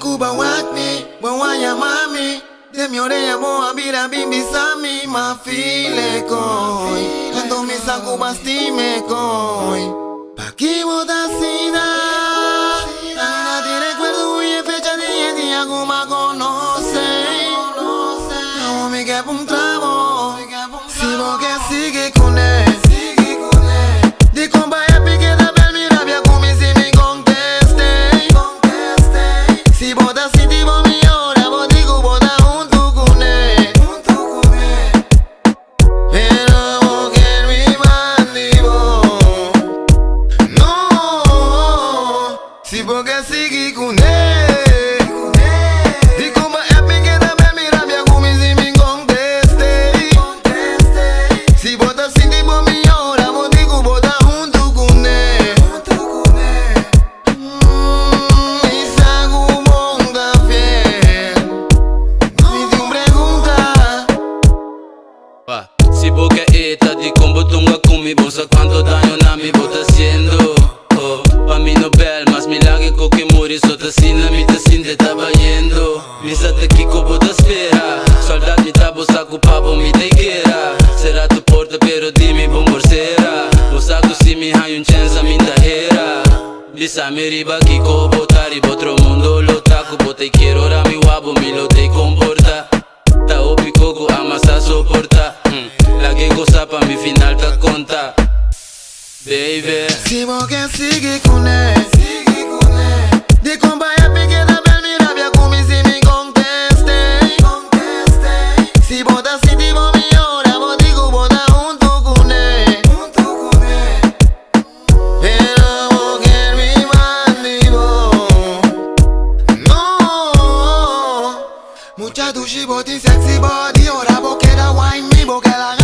Cuba with me, when why ya mami? De mi orella boa vira bimbi sami, ma file coi. Cuando mi sa Cuba stime coi. Pa' chi vota sida. Nada te recuerdo y fecha de día Cuba conoce. No me quepo un tramo. Si vos que sigue con él. Di compa happy que da per mi rabbia come se mi conteste. Si vota sentivo mi ora, vos dico vota junto con él. Pero vos que mi mandivo. No, si vos que sigue con él. Di compa happy que da per mi rabbia come se mi conteste. Si vota sentivo mi ora, vos dico vota si boca eta di combo tunga kumi bosa quanto daño na mi bota haciendo. Oh, pa' mí no bel, mas milagre con que muri sota sina mi ta sinde taba yendo. Mi sa te kiko bota spera, soldat mi ta bosa cu papo mi te quiera. Será tu porta pero dimi bon borsera. Bosa si mi hai un cenza mi ta hera. Bisa mi riba kiko bota riba otro mundo lo taco bota y quiero ora mi wabo mi lo te comporta. Ta opi coco amasa soporta. La que cosa pa' mi final te conta, baby. Si vos que sigue con él. Di compa happy que da per mi rabbia come se mi conteste. Si vota sentivo mi ora, vos dico vota junto con él. Pero vos que mi mandivo. No, mucha dushi body, sexy body. Ora vos que da wine me, vos que la